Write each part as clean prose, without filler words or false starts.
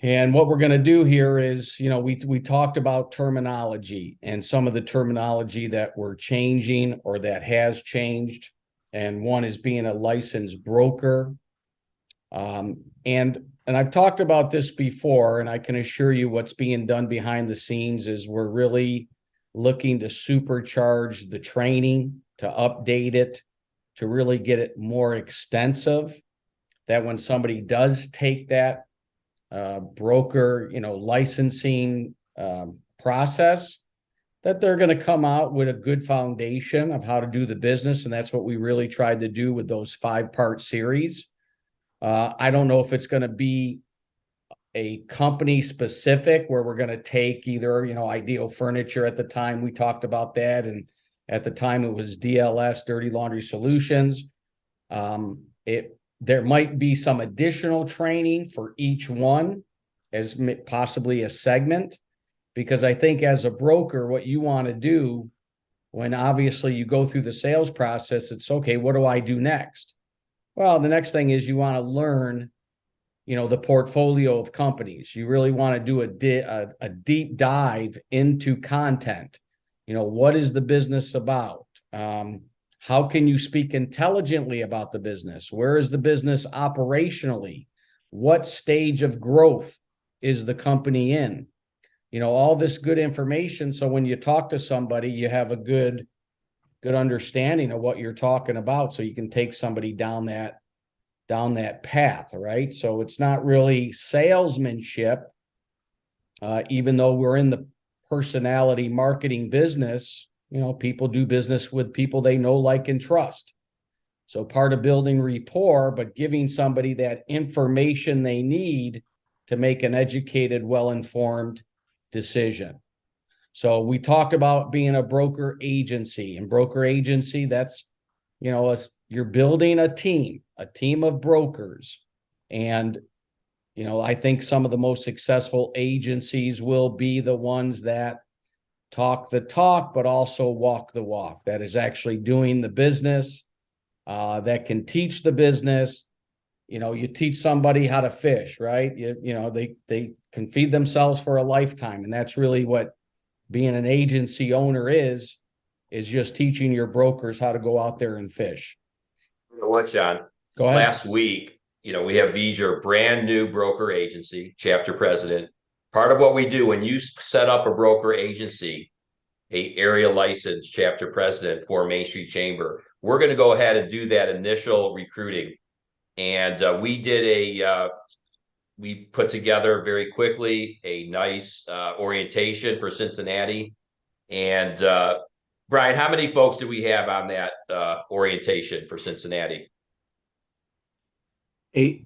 And what we're going to do here is, we talked about terminology and some of the terminology that we're changing or that has changed. And one is being a licensed broker. And I've talked about this before, and I can assure you what's being done behind the scenes is we're really looking to supercharge the training, to update it, to really get it more extensive. That when somebody does take that broker, licensing process, that they're going to come out with a good foundation of how to do the business. And that's what we really tried to do with those 5-part series. I don't know if it's going to be a company specific where we're going to take either, Ideal Furniture at the time we talked about that. And at the time it was DLS, Dirty Laundry Solutions. There might be some additional training for each one as possibly a segment, because I think as a broker, what you want to do when obviously you go through the sales process, it's okay, what do I do next? Well, the next thing is you want to learn, the portfolio of companies. You really want to do a deep dive into content. What is the business about? How can you speak intelligently about the business? Where is the business operationally? What stage of growth is the company in? All this good information. So when you talk to somebody, you have a good understanding of what you're talking about, so you can take somebody down that path, right? So it's not really salesmanship, even though we're in the personality marketing business. People do business with people they know, like, and trust. So part of building rapport, but giving somebody that information they need to make an educated, well-informed decision. So we talked about being a broker agency, and broker agency, that's, you're building a team of brokers. And, I think some of the most successful agencies will be the ones that talk the talk, but also walk the walk, that is actually doing the business, that can teach the business. You teach somebody how to fish, right? They can feed themselves for a lifetime. And that's really what being an agency owner is just teaching your brokers how to go out there and fish. You know what, John? Go ahead. Last week, we have Viger, brand new broker agency, chapter president. Part of what we do when you set up a broker agency, a area license chapter president for Main Street Chamber, we're going to go ahead and do that initial recruiting. And we put together very quickly a nice orientation for Cincinnati. And Brian, how many folks do we have on that orientation for Cincinnati? 8.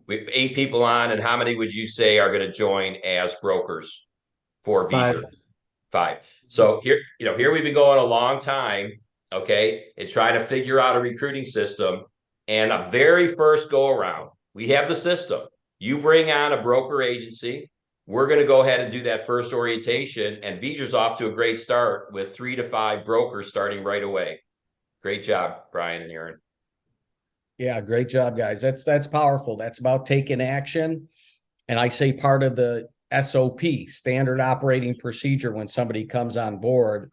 We have 8 people on, and how many would you say are going to join as brokers for 5. Viger? 5. So here we've been going a long time, okay, and trying to figure out a recruiting system. And a very first go around, we have the system. You bring on a broker agency. We're going to go ahead and do that first orientation, and Viger's off to a great start with 3 to 5 brokers starting right away. Great job, Brian and Aaron. Yeah, great job, guys. That's powerful. That's about taking action. And I say part of the SOP, standard operating procedure, when somebody comes on board,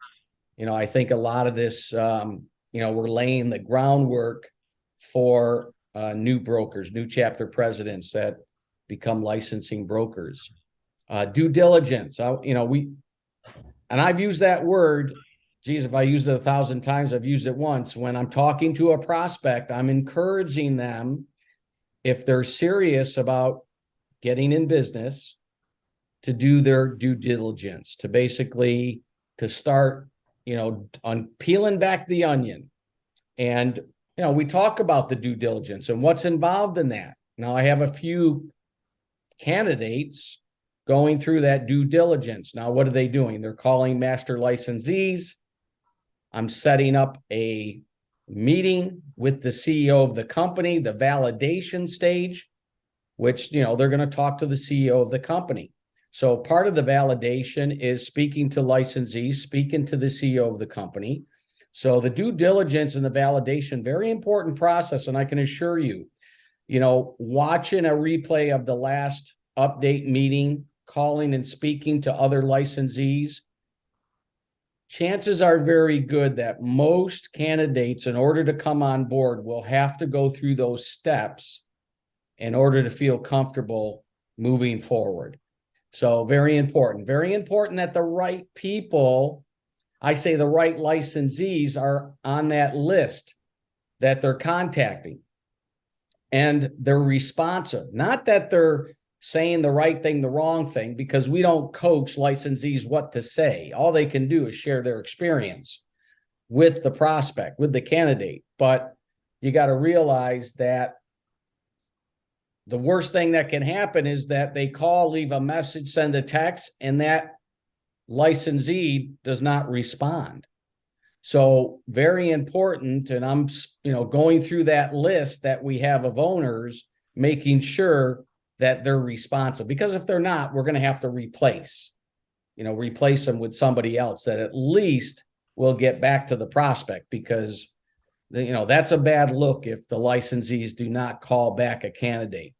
I think a lot of this, we're laying the groundwork for new brokers, new chapter presidents that become licensing brokers. Due diligence. And I've used that word. Geez, if I used it 1,000 times, I've used it once. When I'm talking to a prospect, I'm encouraging them, if they're serious about getting in business, to do their due diligence, to basically to start, on peeling back the onion. And, we talk about the due diligence and what's involved in that. Now, I have a few candidates going through that due diligence. Now, what are they doing? They're calling master licensees. I'm setting up a meeting with the CEO of the company, the validation stage, which, they're going to talk to the CEO of the company. So part of the validation is speaking to licensees, speaking to the CEO of the company. So the due diligence and the validation, very important process. And I can assure you, watching a replay of the last update meeting, calling and speaking to other licensees, chances are very good that most candidates, in order to come on board, will have to go through those steps in order to feel comfortable moving forward. So very important that the right people, I say the right licensees, are on that list that they're contacting. And they're responsive, not that they're saying the right thing, the wrong thing, because we don't coach licensees what to say. All they can do is share their experience with the prospect, with the candidate. But you got to realize that the worst thing that can happen is that they call, leave a message, send a text, and that licensee does not respond. So very important, and I'm, going through that list that we have of owners, making sure that they're responsive, because if they're not, we're going to have to replace them with somebody else that at least will get back to the prospect, because that's a bad look if the licensees do not call back a candidate.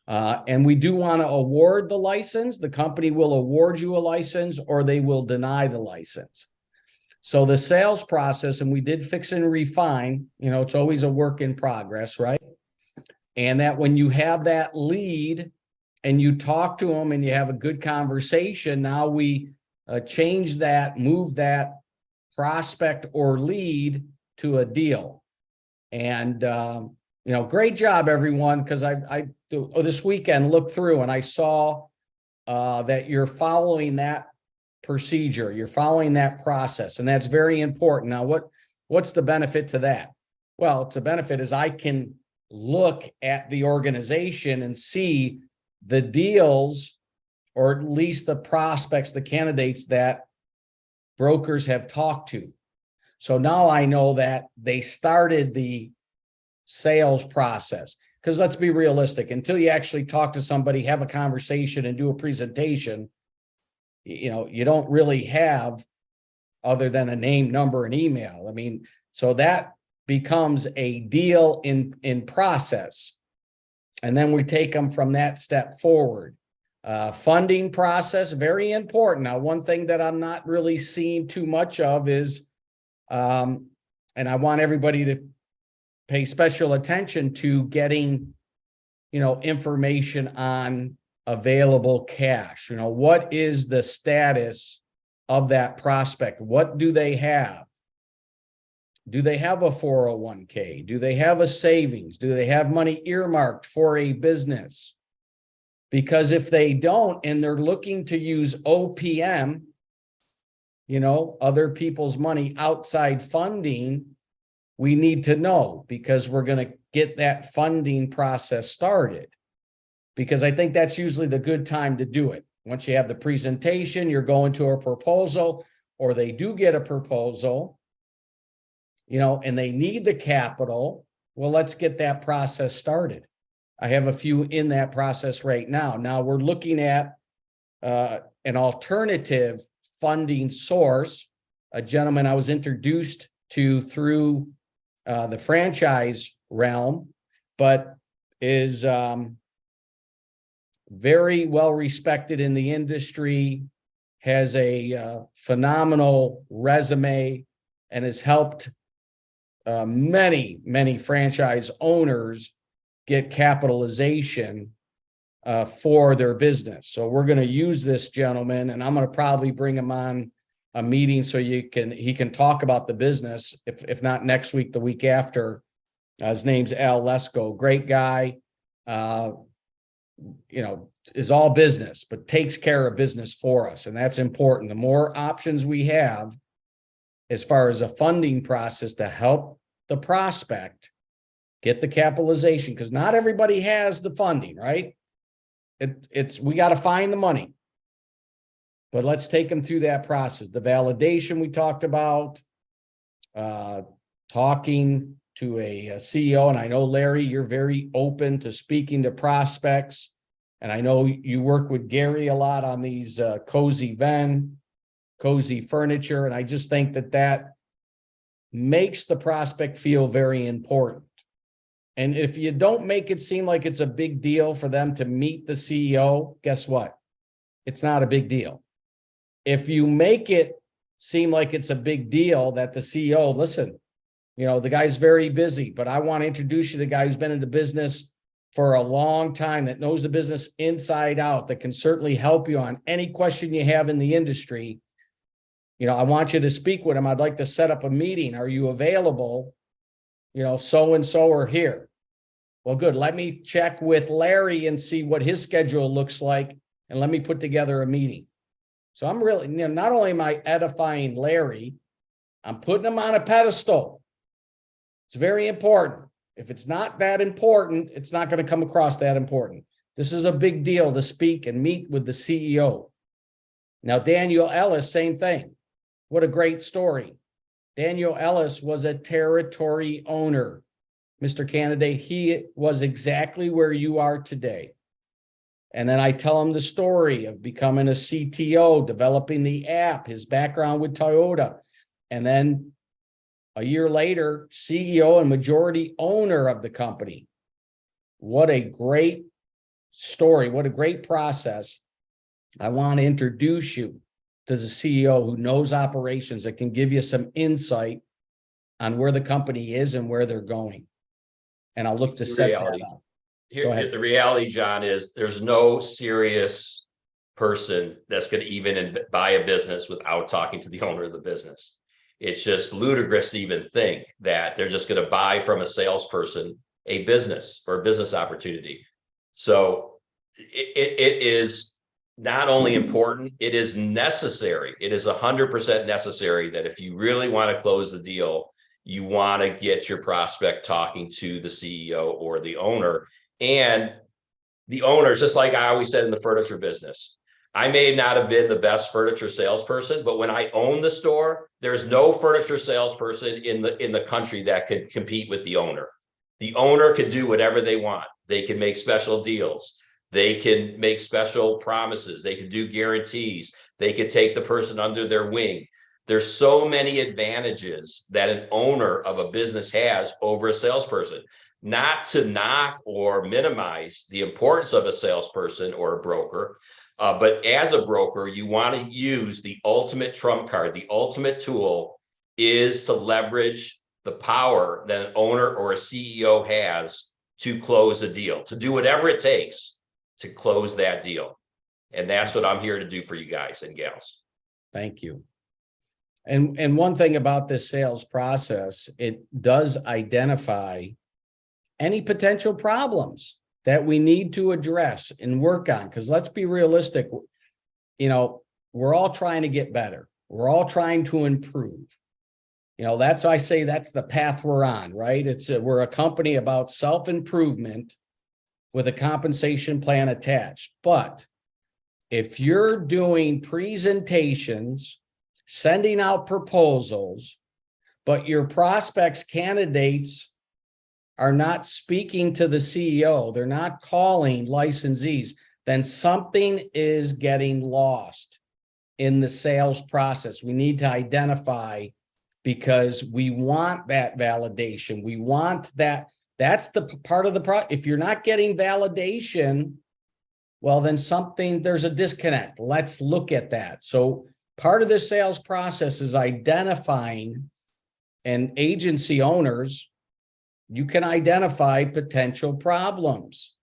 And we do want to award the license. The company will award you a license, or they will deny the license. So the sales process, and we did fix and refine, it's always a work in progress, right? And that when you have that lead and you talk to them and you have a good conversation, now we change that, move that prospect or lead to a deal. And, great job, everyone, because I this weekend looked through and I saw that you're following that procedure, you're following that process, and that's very important. Now, what's the benefit to that? Well, it's a benefit is I can look at the organization and see the deals, or at least the prospects, the candidates that brokers have talked to. So now I know that they started the sales process, because let's be realistic, until you actually talk to somebody, have a conversation, and do a presentation, you don't really have other than a name, number, and email. I mean, so that becomes a deal in process. And then we take them from that step forward. Funding process, very important. Now, one thing that I'm not really seeing too much of is, and I want everybody to pay special attention to getting, information on available cash. What is the status of that prospect? What do they have? Do they have a 401k? Do they have a savings? Do they have money earmarked for a business? Because if they don't, and they're looking to use OPM, other people's money, outside funding, we need to know, because we're going to get that funding process started. Because I think that's usually the good time to do it. Once you have the presentation, you're going to a proposal, or they do get a proposal, and they need the capital. Well, let's get that process started. I have a few in that process right now. Now we're looking at an alternative funding source, a gentleman I was introduced to through the franchise realm, but is very well respected in the industry, has a phenomenal resume, and has helped many franchise owners get capitalization for their business. So we're going to use this gentleman, and I'm going to probably bring him on a meeting so he can talk about the business, if not next week, the week after. His name's Al Lesko, great guy. Is all business, but takes care of business for us. And that's important. The more options we have as far as a funding process to help the prospect get the capitalization, because not everybody has the funding, right? We got to find the money, but let's take them through that process. The validation we talked about, talking to a CEO, and I know, Larry, you're very open to speaking to prospects, and I know you work with Gary a lot on these cozy furniture, and I just think that makes the prospect feel very important. And if you don't make it seem like it's a big deal for them to meet the CEO, guess what? It's not a big deal. If you make it seem like it's a big deal that the CEO, listen, the guy's very busy, but I want to introduce you to the guy who's been in the business for a long time, that knows the business inside out, that can certainly help you on any question you have in the industry. I want you to speak with him. I'd like to set up a meeting. Are you available? So-and-so are here. Well, good. Let me check with Larry and see what his schedule looks like, and let me put together a meeting. So I'm really, not only am I edifying Larry, I'm putting him on a pedestal. It's very important. If it's not that important, it's not going to come across that important. This is a big deal to speak and meet with the CEO. Now, Daniel Ellis, same thing. What a great story. Daniel Ellis was a territory owner. Mr. Candidate, he was exactly where you are today. And then I tell him the story of becoming a CTO, developing the app, his background with Toyota. And then a year later, CEO and majority owner of the company. What a great story. What a great process. I want to introduce you to the CEO who knows operations, that can give you some insight on where the company is and where they're going. And I'll look to set that up. The reality, John, is there's no serious person that's going to even buy a business without talking to the owner of the business. It's just ludicrous to even think that they're just going to buy from a salesperson a business or a business opportunity. So it is not only important, it is necessary. It is 100% necessary that if you really want to close the deal, you want to get your prospect talking to the CEO or the owner. And the owner, just like I always said in the furniture business, I may not have been the best furniture salesperson, but when I own the store, there's no furniture salesperson in the country that could compete with the owner. The owner can do whatever they want. They can make special deals. They can make special promises. They can do guarantees. They can take the person under their wing. There's so many advantages that an owner of a business has over a salesperson. Not to knock or minimize the importance of a salesperson or a broker, but as a broker, you want to use the ultimate trump card. The ultimate tool is to leverage the power that an owner or a CEO has to close a deal, to do whatever it takes to close that deal. And that's what I'm here to do for you guys and gals. Thank you. And one thing about this sales process, it does identify any potential problems that we need to address and work on. Because let's be realistic, we're all trying to get better. We're all trying to improve. That's why I say that's the path we're on, right? We're a company about self-improvement with a compensation plan attached. But if you're doing presentations, sending out proposals, but your prospects, candidates are not speaking to the CEO, they're not calling licensees, then something is getting lost in the sales process. We need to identify, because we want that validation. We want that. That's the part of the problem. If you're not getting validation, well, then there's a disconnect. Let's look at that. So part of the sales process is identifying, and agency owners, you can identify potential problems,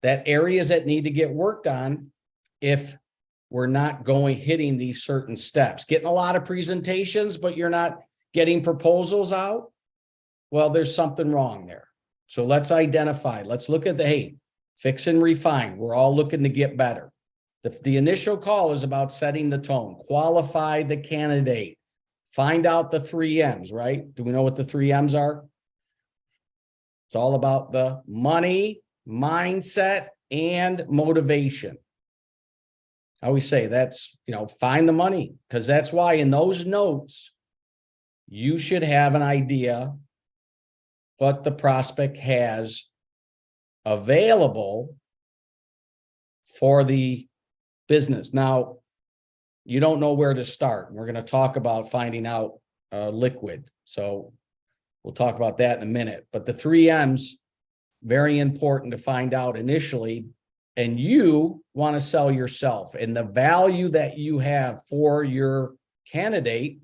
that areas that need to get worked on if we're not hitting these certain steps. Getting a lot of presentations, but you're not getting proposals out. Well, there's something wrong there. So let's identify, let's look at fix and refine. We're all looking to get better. The initial call is about setting the tone, qualify the candidate, find out the 3 M's, right? Do we know what the 3 M's are? It's all about the money, mindset, and motivation. I always say that's, find the money, because that's why in those notes, you should have an idea what the prospect has available for the business. Now, you don't know where to start. We're going to talk about finding out liquid. So we'll talk about that in a minute. But the 3 M's Very important to find out initially. And you want to sell yourself and the value that you have for your candidate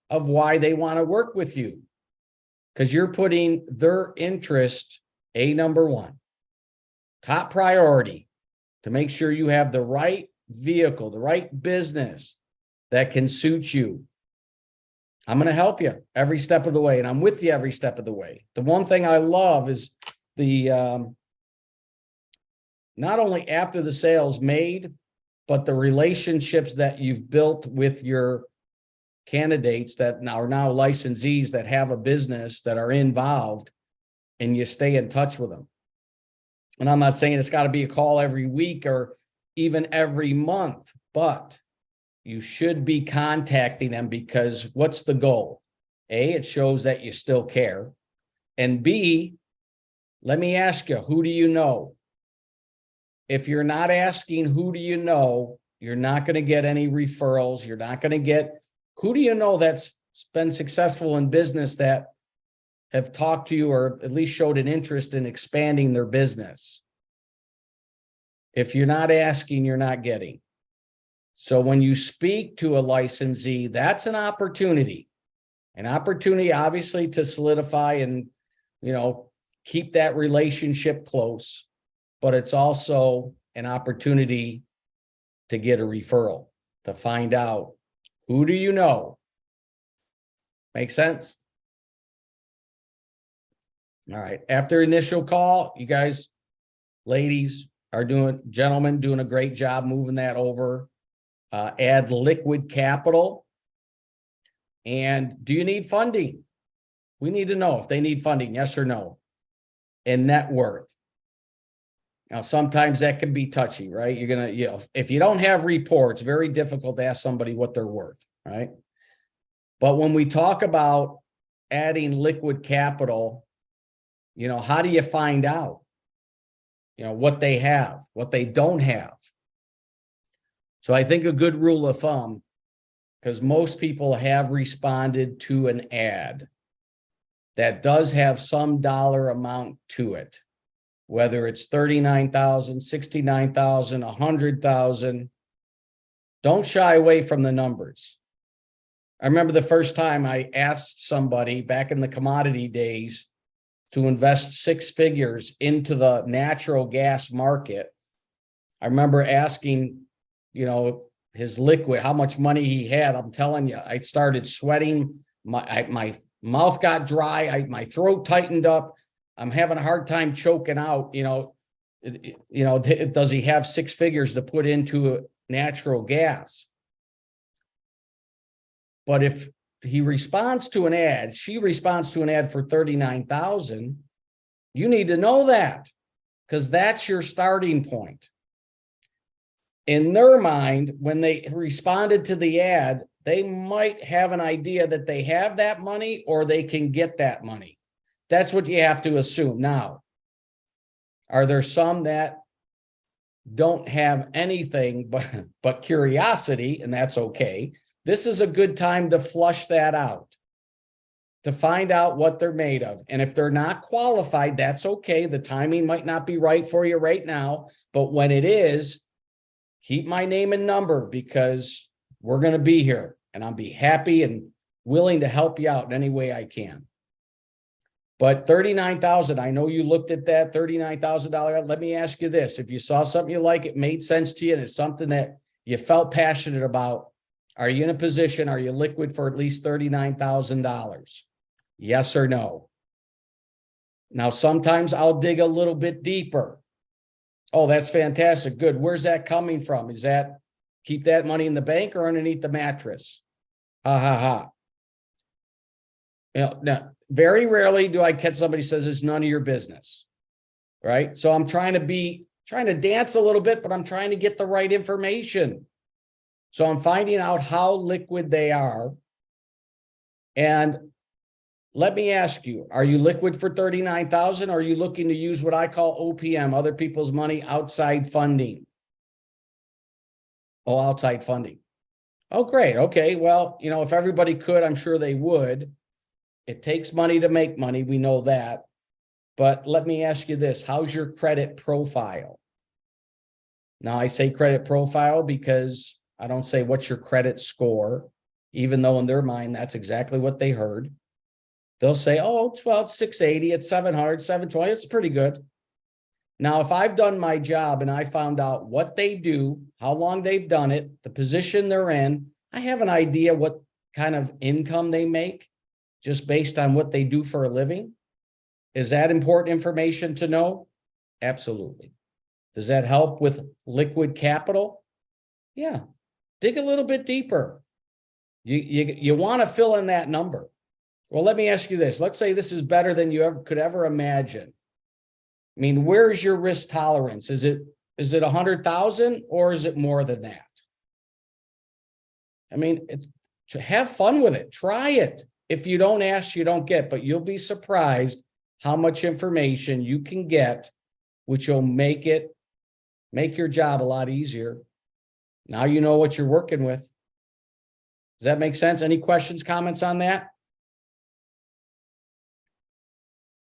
of why they want to work with you. Because you're putting their interest, number one, top priority, to make sure you have the right vehicle, the right business that can suit you. I'm going to help you every step of the way, and I'm with you every step of the way. The one thing I love is the not only after the sale's made, but the relationships that you've built with your candidates that are now licensees that have a business that are involved, and you stay in touch with them. And I'm not saying it's got to be a call every week or even every month, but you should be contacting them, because what's the goal? A, it shows that you still care. And B, let me ask you, who do you know? If you're not asking who do you know, you're not going to get any referrals. You're not going to get, who do you know that's been successful in business that have talked to you or at least showed an interest in expanding their business? If you're not asking, you're not getting. So when you speak to a licensee, that's an opportunity obviously to solidify and, keep that relationship close, but it's also an opportunity to get a referral, to find out who do you know. Make sense? All right. After initial call, you guys, ladies are gentlemen, doing a great job moving that over. Add liquid capital. And do you need funding? We need to know if they need funding, yes or no. And net worth. Now, sometimes that can be touchy, right? You're going to, if you don't have reports, very difficult to ask somebody what they're worth, right? But when we talk about adding liquid capital, how do you find out, what they have, what they don't have? So I think a good rule of thumb, because most people have responded to an ad that does have some dollar amount to it, whether it's 39,000, 69,000, 100,000. Don't shy away from the numbers. I remember the first time I asked somebody back in the commodity days to invest 6 figures into the natural gas market. I remember asking, his liquid, how much money he had. I'm telling you, I started sweating. My mouth got dry. My throat tightened up. I'm having a hard time choking out. Does he have 6 figures to put into natural gas? But if he responds to an ad, she responds to an ad for 39,000, you need to know that, because that's your starting point. In their mind, when they responded to the ad, they might have an idea that they have that money or they can get that money. That's what you have to assume. Now, are there some that don't have anything but curiosity, and that's okay? This is a good time to flush that out, to find out what they're made of. And if they're not qualified, that's okay. The timing might not be right for you right now, but when it is, keep my name and number, because we're going to be here and I'll be happy and willing to help you out in any way I can. But 39,000, I know you looked at that $39,000. Let me ask you this. If you saw something you like, it made sense to you, and it's something that you felt passionate about, are you in a position, are you liquid for at least $39,000? Yes or no? Now, sometimes I'll dig a little bit deeper. Oh, that's fantastic. Good. Where's that coming from? Is that keep that money in the bank or underneath the mattress? Ha ha ha. Now, very rarely do I catch somebody says it's none of your business, right? So I'm trying to dance a little bit, but I'm trying to get the right information. So I'm finding out how liquid they are. And let me ask you, are you liquid for 39,000? Or are you looking to use what I call OPM, other people's money, outside funding? Oh, outside funding. Oh, great. Okay. Well, if everybody could, I'm sure they would. It takes money to make money. We know that. But let me ask you this, how's your credit profile? Now I say credit profile because I don't say what's your credit score, even though in their mind, that's exactly what they heard. They'll say, oh, it's 680, it's 700, 720, it's pretty good. Now, if I've done my job and I found out what they do, how long they've done it, the position they're in, I have an idea what kind of income they make just based on what they do for a living. Is that important information to know? Absolutely. Does that help with liquid capital? Yeah. Dig a little bit deeper. You want to fill in that number. Well, let me ask you this. Let's say this is better than you could ever imagine. I mean, where's your risk tolerance? Is it 100,000 or is it more than that? I mean, have fun with it. Try it. If you don't ask, you don't get, but you'll be surprised how much information you can get, which will make your job a lot easier. Now you know what you're working with. Does that make sense? Any questions, comments on that?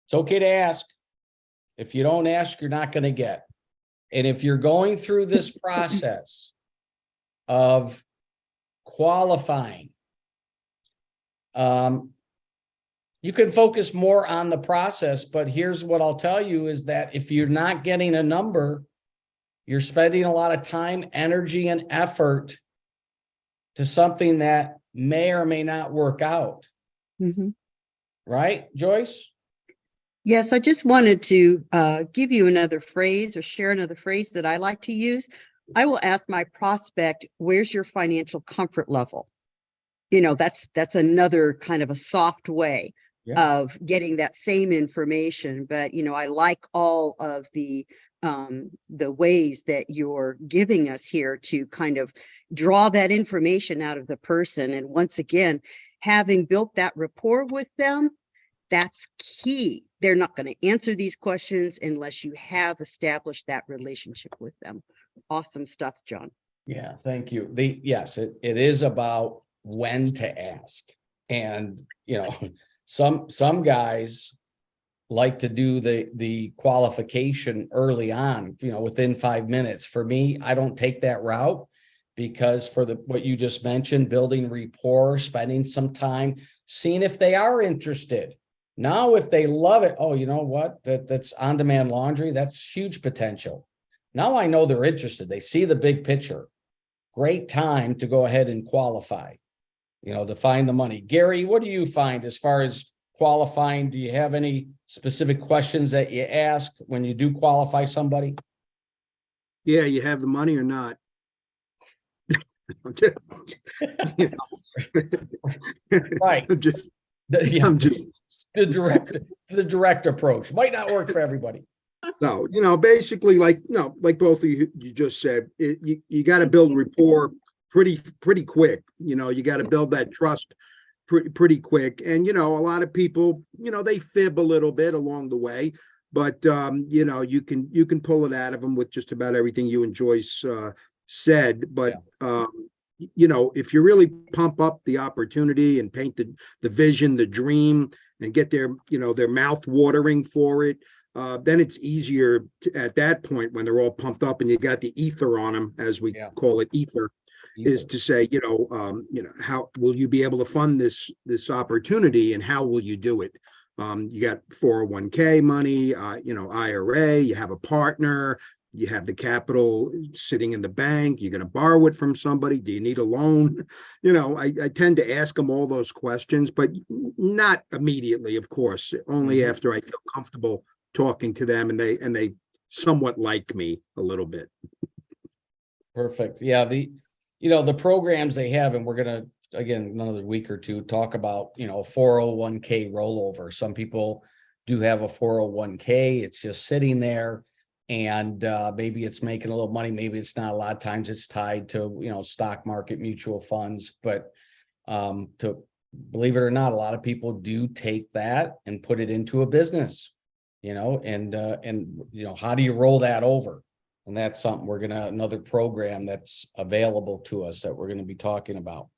It's okay to ask. If you don't ask, you're not going to get. And if you're going through this process of qualifying, you can focus more on the process, but here's what I'll tell you is that if you're not getting a number, you're spending a lot of time, energy, and effort to something that may or may not work out. Mm-hmm. Right, Joyce? Yes, I just wanted to give you another phrase or share another phrase that I like to use. I will ask my prospect, where's your financial comfort level? You know, that's another kind of a soft way of getting that same information. But, you know, I like all of the ways that you're giving us here to kind of draw that information out of the person. And once again, having built that rapport with them, that's key. They're not going to answer these questions unless you have established that relationship with them. Awesome stuff, John. Yeah, thank you. Yes, it is about when to ask. And, you know, some guys like to do the qualification early on, you know, within 5 minutes. For me, I don't take that route because for what you just mentioned, building rapport, spending some time, seeing if they are interested. Now, if they love it, oh, you know what? That's on-demand laundry. That's huge potential. Now I know they're interested. They see the big picture. Great time to go ahead and qualify, you know, to find the money. Gary, what do you find as far as qualifying? Do you have any specific questions that you ask when you do qualify somebody? Yeah, you have the money or not? You know. Right. I'm just the direct approach might not work for everybody. No, you know, basically, like, you know, like both of you just said, you got to build rapport pretty quick. You know, you got to build that trust pretty quick. And, you know, a lot of people, you know, they fib a little bit along the way, but, you know, you can pull it out of them with just about everything you and Joyce said. But, you know, if you really pump up the opportunity and paint the vision, the dream, and get their, you know, their mouth watering for it, then it's easier at that point when they're all pumped up and you got the ether on them, as we call it, ether, is to say, you know, how will you be able to fund this opportunity and how will you do it? You got 401k money, you know, IRA, you have a partner, you have the capital sitting in the bank, you're going to borrow it from somebody. Do you need a loan? You know, I tend to ask them all those questions, but not immediately, of course, only after I feel comfortable talking to them and they somewhat like me a little bit. Perfect. Yeah. The programs they have, and we're going to, again, another week or two, talk about, you know, 401k rollover. Some people do have a 401k. It's just sitting there and maybe it's making a little money. Maybe it's not. A lot of times it's tied to, you know, stock market, mutual funds, but to believe it or not, a lot of people do take that and put it into a business, you know, and you know, how do you roll that over? And that's something another program that's available to us that we're going to be talking about.